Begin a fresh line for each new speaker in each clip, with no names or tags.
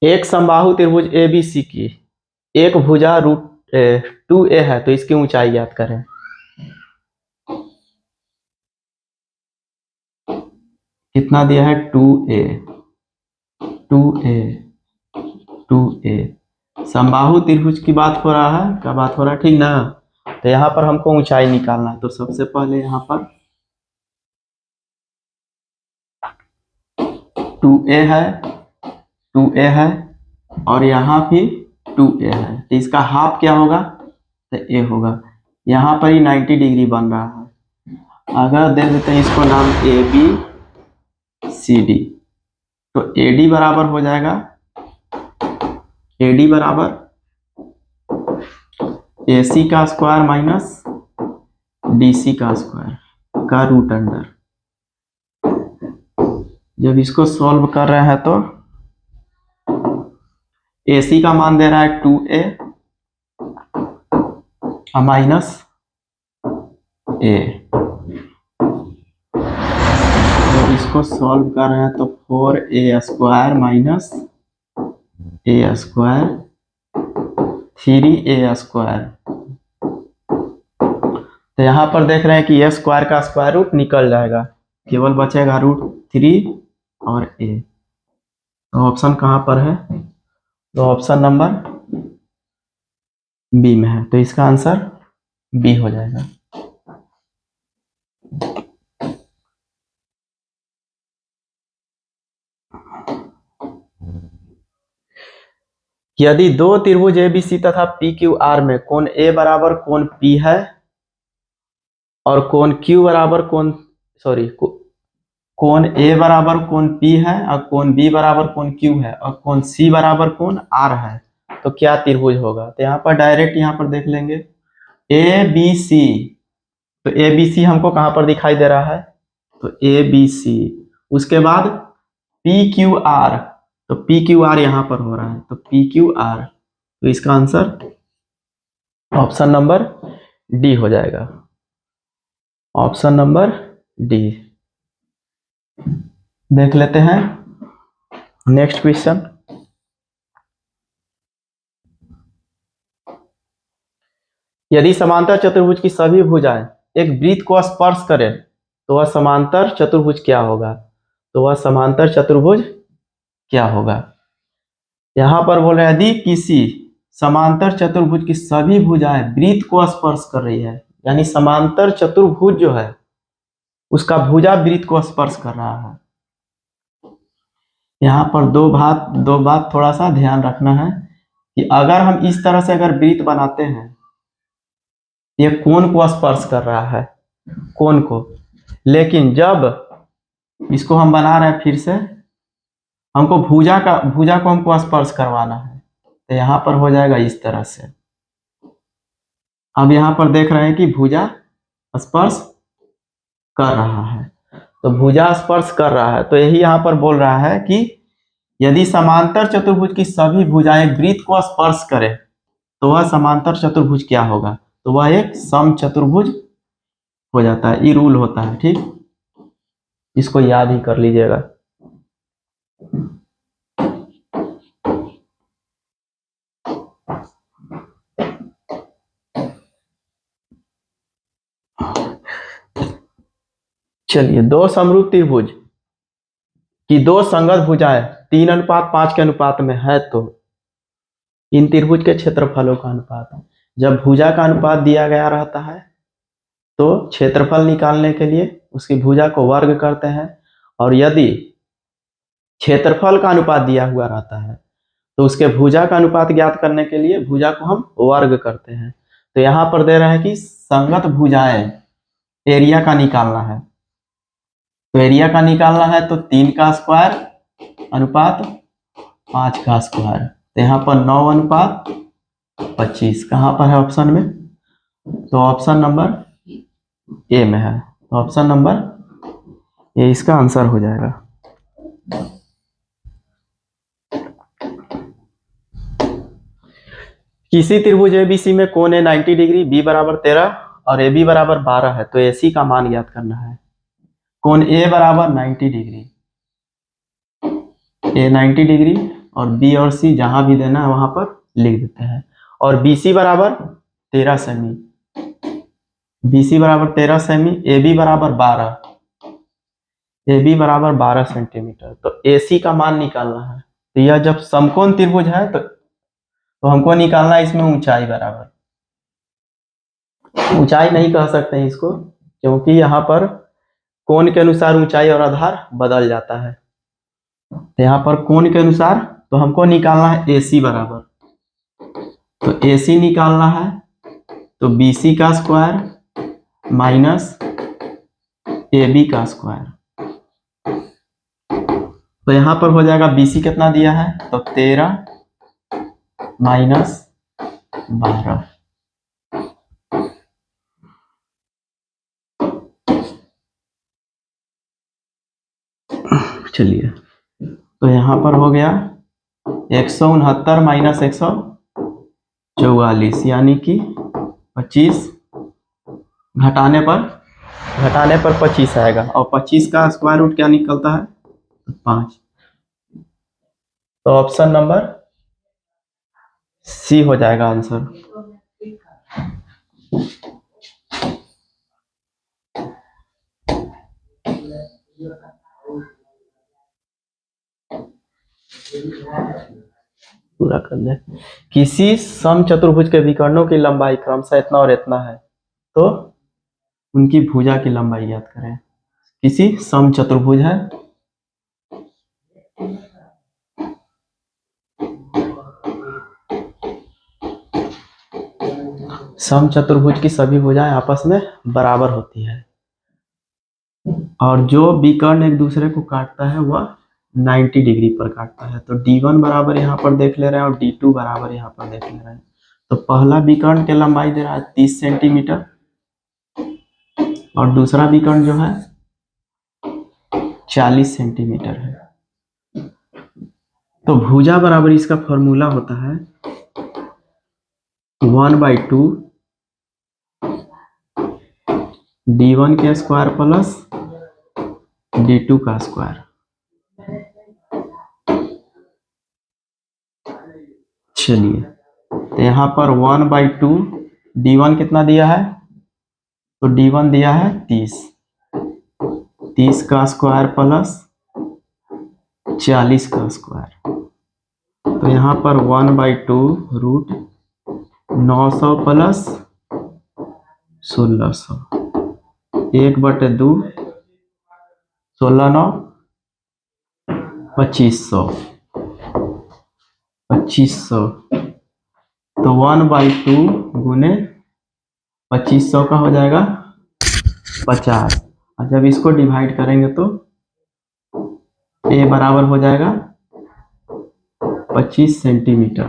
एक समबाहु त्रिभुज ए बी सी की एक भुजा √2a है, तो इसकी ऊंचाई ज्ञात करें। कितना दिया है? 2a 2a 2a। समबाहु त्रिभुज की बात हो रहा है, क्या बात हो रहा है, ठीक ना। तो यहाँ पर हमको ऊंचाई निकालना है, तो सबसे पहले यहाँ पर 2a है 2a है और यहाँ भी 2a है, तो इसका हाफ क्या होगा? तो a होगा। यहाँ पर ही 90 डिग्री बन रहा है। अगर दे देते हैं इसको नाम ABCD, तो AD बराबर हो जाएगा, AD बराबर AC का स्क्वायर माइनस DC का स्क्वायर का रूट अंडर। जब इसको सॉल्व कर रहे हैं तो AC का मान दे रहा है 2a माइनस a, तो इसको सॉल्व कर रहे हैं तो 4a square minus a square 3a square. तो यहाँ पर देख रहे हैं कि a स्क्वायर का स्क्वायर रूट निकल जाएगा, केवल बचेगा √3 और a। तो ऑप्शन कहाँ पर है? तो ऑप्शन नंबर बी में है, तो इसका आंसर बी हो जाएगा। यदि दो त्रिभुज ABC तथा PQR में कोण A बराबर कोण P है और कोण Q बराबर कोण A बराबर कोण P है और कोण B बराबर कोण Q है और कोण C बराबर कोण R है, तो क्या त्रिभुज होगा? तो यहाँ पर डायरेक्ट यहाँ पर देख लेंगे ABC, तो ABC हमको कहाँ पर दिखाई दे रहा है? तो ABC। उसके बाद PQR, तो PQR यहाँ पर हो रहा है, तो PQR, तो इसका आंसर ऑप्शन नंबर डी हो जाएगा, ऑप्शन नंबर डी। देख लेते हैं नेक्स्ट क्वेश्चन। यदि समांतर चतुर्भुज की सभी भुजाएं एक वृत्त को स्पर्श करें तो वह समांतर चतुर्भुज क्या होगा? तो वह समांतर चतुर्भुज क्या होगा? यहां पर बोल रहे हैं यदि किसी समांतर चतुर्भुज की सभी भुजाएं वृत्त को स्पर्श कर रही है, यानी समांतर चतुर्भुज जो है उसका भुजा वृत्त को स्पर्श कर रहा है। यहाँ पर दो बात थोड़ा सा ध्यान रखना है कि अगर हम इस तरह से अगर वृत्त बनाते हैं, ये कोण को स्पर्श कर रहा है, कोण को, लेकिन जब इसको हम बना रहे हैं फिर से, हमको भुजा को हमको स्पर्श करवाना है, तो यहाँ पर हो जाएगा इस तरह से। अब यहाँ पर देख रहे हैं कि भुजा स्पर्श कर रहा है, तो भुजा स्पर्श कर रहा है, तो यही यहाँ पर बोल रहा है कि यदि समांतर चतुर्भुज की सभी भुजाएं वृत्त को स्पर्श करें तो वह समांतर चतुर्भुज क्या होगा? तो वह एक सम चतुर्भुज हो जाता है। ये रूल होता है, ठीक, इसको याद ही कर लीजिएगा। चलिए, दो समरूप त्रिभुज की दो संगत भुजाएं 3:5 के अनुपात में है, तो इन त्रिभुज के क्षेत्रफलों का अनुपात है। जब भुजा का अनुपात दिया गया रहता है तो क्षेत्रफल निकालने के लिए उसकी भुजा को वर्ग करते हैं, और यदि क्षेत्रफल का अनुपात दिया हुआ रहता है तो उसके भुजा का अनुपात ज्ञात करने के लिए भुजा को हम वर्ग करते हैं। तो यहाँ पर दे रहे हैं कि संगत भुजाएं एरिया का निकालना है, तो एरिया का निकालना है तो 3 का स्क्वायर अनुपात 5 का स्क्वायर, तो यहाँ पर 9:25 कहाँ पर है ऑप्शन में? तो ऑप्शन नंबर ए में है, तो ऑप्शन नंबर ए इसका आंसर हो जाएगा। किसी त्रिभुज ABC में कोण है 90 डिग्री, बी बराबर 13 और AB बराबर 12 है, तो AC का मान ज्ञात करना है। कोण A बराबर 90 डिग्री, A 90 डिग्री और बी और सी जहां भी देना है वहां पर लिख देते हैं। और BC बराबर 13 सेमी, BC बराबर 13 सेमी, AB बराबर 12, AB बराबर 12 सेंटीमीटर। तो AC का मान निकालना है। तो यह जब समकोण त्रिभुज है तो हमको निकालना है इसमें ऊंचाई बराबर, ऊंचाई नहीं कह सकते हैं इसको क्योंकि यहाँ पर कोण के अनुसार ऊंचाई और आधार बदल जाता है। तो यहाँ पर कोण के अनुसार तो हमको निकालना है AC बराबर, तो AC निकालना है तो BC का स्क्वायर माइनस AB का स्क्वायर। तो यहाँ पर हो जाएगा BC कितना दिया है तो 13 माइनस 12। चलिए तो यहाँ पर हो गया 169 माइनस 144 यानी कि 25, घटाने पर 25 आएगा और 25 का स्क्वायर रूट क्या निकलता है 5। तो ऑप्शन नंबर सी हो जाएगा आंसर। पूरा कर ले। किसी समचतुर्भुज के विकर्णों की लंबाई क्रमशः इतना और इतना है तो उनकी भुजा की लंबाई ज्ञात करें। किसी समचतुर्भुज है, समचतुर्भुज की सभी भुजाएं आपस में बराबर होती है और जो विकर्ण एक दूसरे को काटता है वह 90 डिग्री पर काटता है। तो D1 बराबर यहाँ पर देख ले रहे हैं और D2 बराबर यहाँ पर देख ले रहे हैं। तो पहला विकर्ण की लंबाई दे रहा है 30 सेंटीमीटर और दूसरा विकर्ण जो है 40 सेंटीमीटर है। तो भुजा बराबर इसका फॉर्मूला होता है 1/2 D1 का स्क्वायर प्लस D2 का स्क्वायर। चलिए तो यहाँ पर 1/2 D1 कितना दिया है तो D1 दिया है 30 का स्क्वायर प्लस 40 का स्क्वायर। तो यहाँ पर 1/2 रूट 900 प्लस 1600, 1/2 16 9 2500, 2500। तो 1/2 गुने 2500 का हो जाएगा 50 और जब इसको डिवाइड करेंगे तो A बराबर हो जाएगा 25 सेंटीमीटर।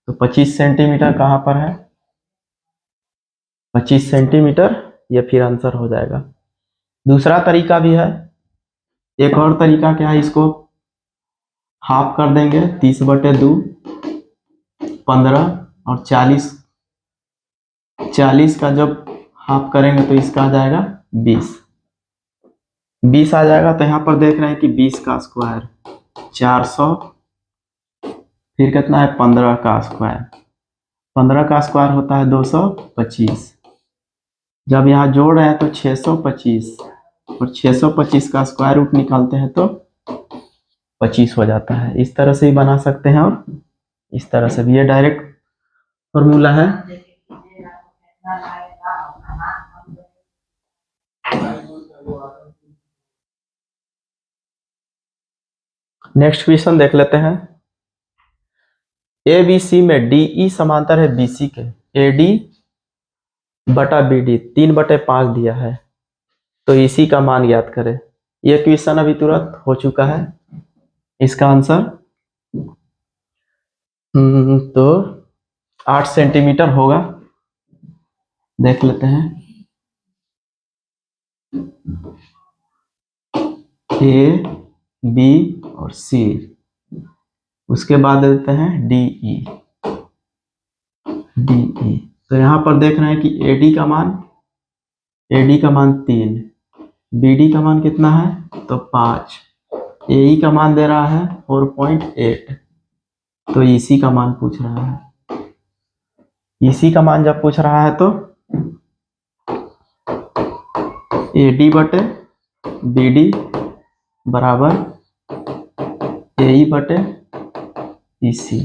तो 25 सेंटीमीटर कहाँ पर है 25 सेंटीमीटर, ये फिर आंसर हो जाएगा। दूसरा तरीका भी है, एक और तरीका क्या है, इसको हाफ कर देंगे 30/2 15 और 40 का जब हाफ करेंगे तो इसका आ जाएगा 20 आ जाएगा। तो यहाँ पर देख रहे हैं कि 20 का स्क्वायर 400, फिर कितना है 15 का स्क्वायर, 15 का स्क्वायर होता है 225। जब यहाँ जोड़ रहे हैं तो 625 और 625 का स्क्वायर रूट निकालते हैं तो 25 हो जाता है। इस तरह से ही बना सकते हैं और इस तरह से भी, ये डायरेक्ट फॉर्मूला है। नेक्स्ट क्वेश्चन देख लेते हैं। ABC में DE समांतर है BC के, AD बटा BD 3/5 दिया है तो इसी का मान ज्ञात करें। यह क्वेश्चन अभी तुरंत हो चुका है। इसका आंसर तो 8 सेंटीमीटर होगा। देख लेते हैं A, B और C, उसके बाद देते हैं DE। तो यहाँ पर देख रहे हैं कि AD का मान 3, BD का मान कितना है तो 5, AE का मान दे रहा है 4.8 तो इसी का मान पूछ रहा है। इसी का मान जब पूछ रहा है तो AD बटे BD बराबर AE बटे EC।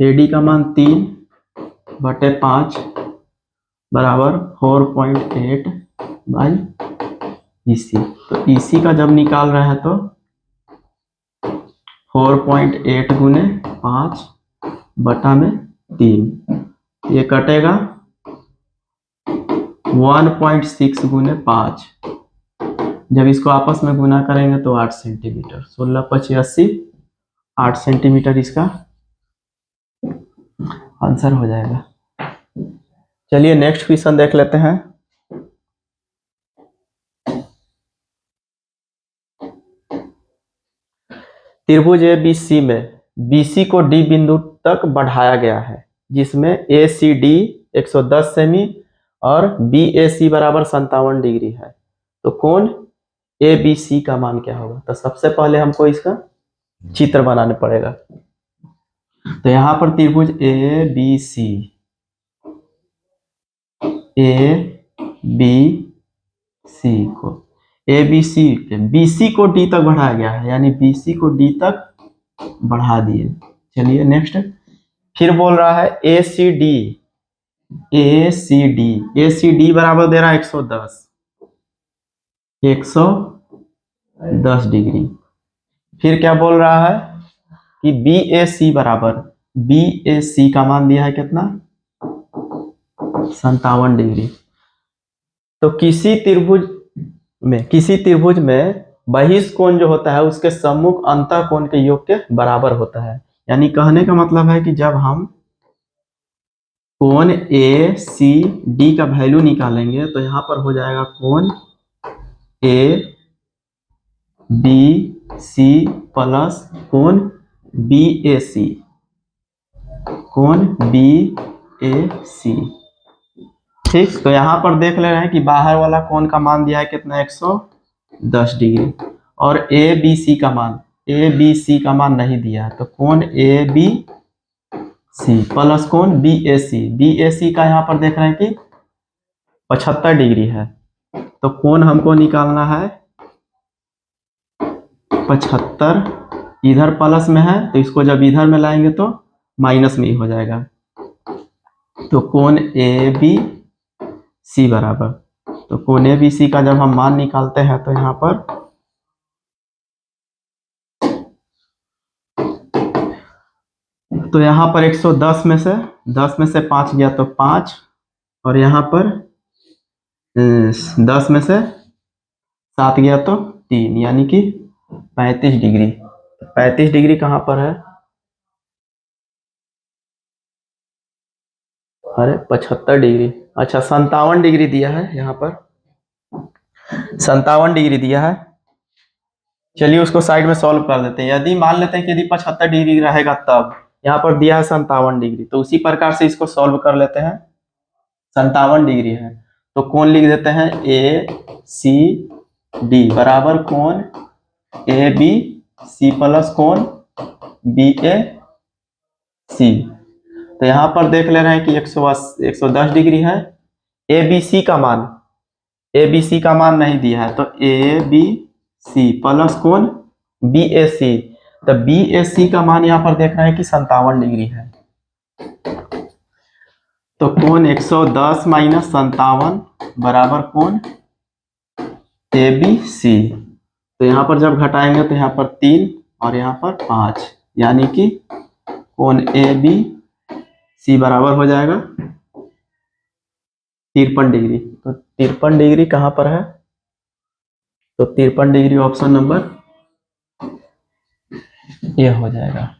AD का मान 3/5 बराबर 4.8 बाई EC। तो EC का जब निकाल रहे हैं तो 4.8 गुने 5 बटा में 3, ये कटेगा 1.6 गुने 5। जब इसको आपस में गुना करेंगे तो 8 सेंटीमीटर, 16×5 = 80, 8 सेंटीमीटर इसका आंसर हो जाएगा। चलिए नेक्स्ट क्वेश्चन देख लेते हैं। त्रिभुज ABC में BC को D बिंदु तक बढ़ाया गया है, जिसमें ACD 110 सेमी और BAC बराबर 57 डिग्री है। तो कोण ABC का मान क्या होगा? तो सबसे पहले हमको इसका चित्र बनाना पड़ेगा। तो यहां पर त्रिभुज ABC को BC को D तक बढ़ाया गया है, यानी BC को D तक बढ़ा दिए। चलिए नेक्स्ट, फिर बोल रहा है ACD बराबर दे रहा है 110 डिग्री। फिर क्या बोल रहा है कि BAC का मान दिया है कितना? 57 डिग्री। तो किसी त्रिभुज में बहिष्कोण जो होता है उसके सम्मुख अंतःकोण के योग के बराबर होता है। यानी कहने का मतलब है कि जब हम कोण ACD का वैल्यू निकालेंगे तो यहाँ पर हो जाएगा कोण ABC प्लस कोण BAC, ठीक। तो यहाँ पर देख ले रहे हैं कि बाहर वाला कोण का मान दिया है कितना? 110 डिग्री। और ABC का मान नहीं दिया है, तो कोण ABC प्लस कोण BAC का यहाँ पर देख रहे हैं कि 75 डिग्री है। तो कोण हमको निकालना है 75, इधर प्लस में है तो इसको जब इधर में लाएंगे तो माइनस में ही हो जाएगा। तो कोण ABC बराबर, तो कोण ABC का जब हम मान निकालते हैं तो यहाँ पर तो यहाँ पर 110 में से 5 गया तो 5, और यहाँ पर 10 में से 7 गया तो 3, यानी कि 35 डिग्री। 35 डिग्री कहाँ पर है? अरे 75 डिग्री, अच्छा 57 डिग्री दिया है यहाँ पर, 57 डिग्री दिया है। चलिए उसको साइड में सॉल्व कर देते हैं। यदि मान लेते हैं कि यदि 75 डिग्री रहेगा तब यहाँ पर दिया है 57 डिग्री, तो उसी प्रकार से इसको सॉल्व कर लेते हैं। 57 डिग्री है तो कोण लिख देते हैं ACD बराबर कोण ABC प्लस कोण BAC। तो यहाँ पर देख ले रहे हैं कि 110 डिग्री है। ABC का मान नहीं दिया है, तो ABC प्लस कोण BAC, तो BAC का मान यहाँ पर देख रहे हैं कि 57 डिग्री है। तो कोण 110 माइनस 57 बराबर कोण ABC। तो यहाँ पर जब घटाएंगे तो यहाँ पर 3 और यहाँ पर 5, यानी कि कोण ABC बराबर हो जाएगा 53 डिग्री। तो 53 डिग्री कहाँ पर है? तो 53 डिग्री ऑप्शन नंबर ए हो जाएगा।